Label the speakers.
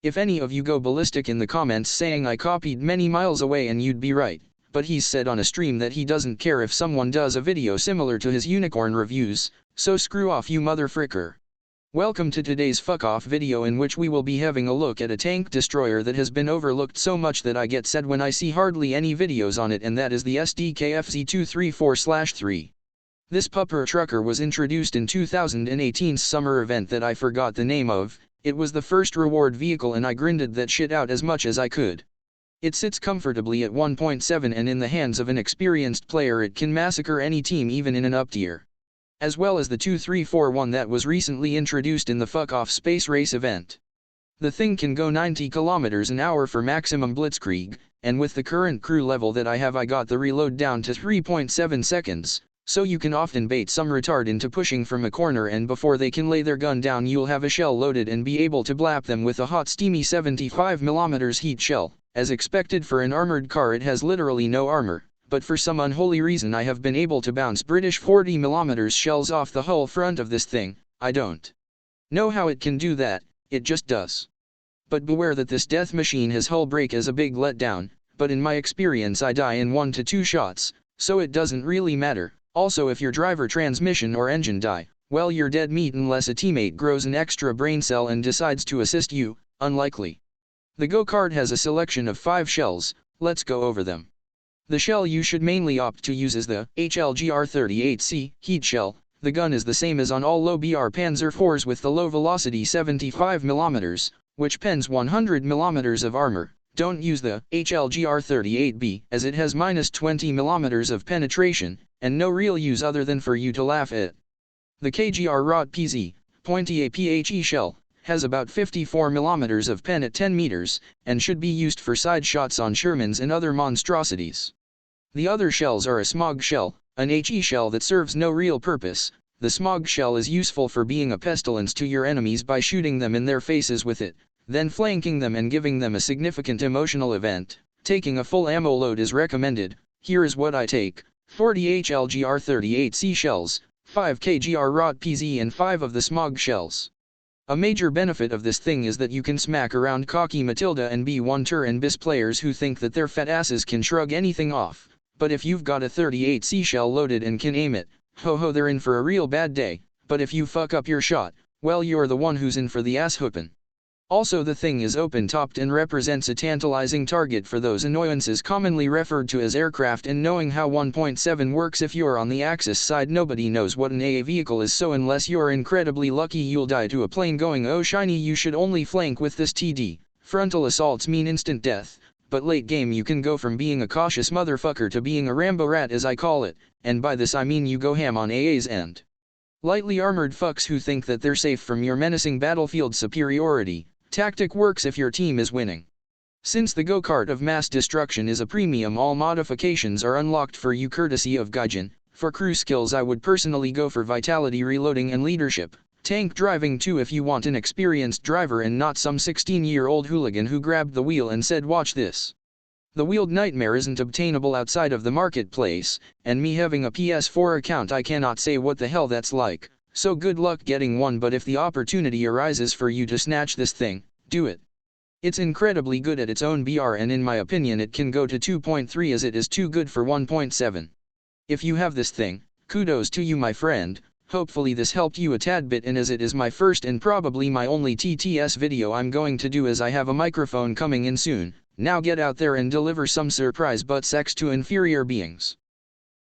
Speaker 1: If any of you go ballistic in the comments saying I copied many miles away, and you'd be right, but he's said on a stream that he doesn't care if someone does a video similar to his unicorn reviews, so screw off, you motherfricker. Welcome to today's fuck off video, in which we will be having a look at a tank destroyer that has been overlooked so much that I get sad when I see hardly any videos on it, and that is the SDKFZ234/3. This pupper trucker was introduced in 2018's summer event that I forgot the name of. It was the first reward vehicle and I grinded that shit out as much as I could. It sits comfortably at 1.7, and in the hands of an experienced player it can massacre any team even in an up tier. As well as the 2341 that was recently introduced in the fuck off space race event. The thing can go 90 kilometers an hour for maximum blitzkrieg, and with the current crew level that I have, I got the reload down to 3.7 seconds, so you can often bait some retard into pushing from a corner, and before they can lay their gun down you'll have a shell loaded and be able to blap them with a hot steamy 75mm heat shell. As expected for an armored car, it has literally no armor, but for some unholy reason I have been able to bounce British 40mm shells off the hull front of this thing. I don't know how it can do that, it just does. But beware that this death machine has hull break as a big letdown, but in my experience I die in 1 to 2 shots, so it doesn't really matter. Also, if your driver, transmission or engine die, well, you're dead meat unless a teammate grows an extra brain cell and decides to assist you. Unlikely. The go-kart has a selection of 5 shells, let's go over them. The shell you should mainly opt to use is the HLGR-38C heat shell. The gun is the same as on all low BR Panzer IVs with the low velocity 75mm, which pens 100mm of armor. Don't use the HLGR-38B as it has -20mm of penetration, and no real use other than for you to laugh at. The KGR-ROT-PZ pointy APHE shell has about 54mm of pen at 10 meters, and should be used for side shots on Shermans and other monstrosities. The other shells are a smog shell, an HE shell that serves no real purpose. The smog shell is useful for being a pestilence to your enemies by shooting them in their faces with it, then flanking them and giving them a significant emotional event. Taking a full ammo load is recommended. Here is what I take: 40 HLGR-38C shells, 5 KGR-ROT-PZ and 5 of the smog shells. A major benefit of this thing is that you can smack around cocky Matilda and B1 and BIS players who think that their fat asses can shrug anything off. But if you've got a 38C shell loaded and can aim it, ho ho, they're in for a real bad day. But if you fuck up your shot, well, you're the one who's in for the ass whoopin'. Also, the thing is open-topped and represents a tantalizing target for those annoyances commonly referred to as aircraft, and knowing how 1.7 works, if you're on the Axis side nobody knows what an AA vehicle is, so unless you're incredibly lucky you'll die to a plane going oh shiny, you should only flank with this TD. Frontal assaults mean instant death, but late game you can go from being a cautious motherfucker to being a Rambo rat, as I call it, and by this I mean you go ham on AA's end. Lightly armored fucks who think that they're safe from your menacing battlefield superiority. Tactic works if your team is winning. Since the go-kart of mass destruction is a premium, all modifications are unlocked for you courtesy of Gaijin. For crew skills I would personally go for vitality, reloading and leadership. Tank driving too if you want an experienced driver and not some 16-year-old hooligan who grabbed the wheel and said watch this. The wheeled nightmare isn't obtainable outside of the marketplace, and me having a PS4 account I cannot say what the hell that's like. So good luck getting one, but if the opportunity arises for you to snatch this thing, do it. It's incredibly good at its own BR, and in my opinion it can go to 2.3 as it is too good for 1.7. If you have this thing, kudos to you my friend. Hopefully this helped you a tad bit, and as it is my first and probably my only TTS video I'm going to do, as I have a microphone coming in soon, now get out there and deliver some surprise butt sex to inferior beings.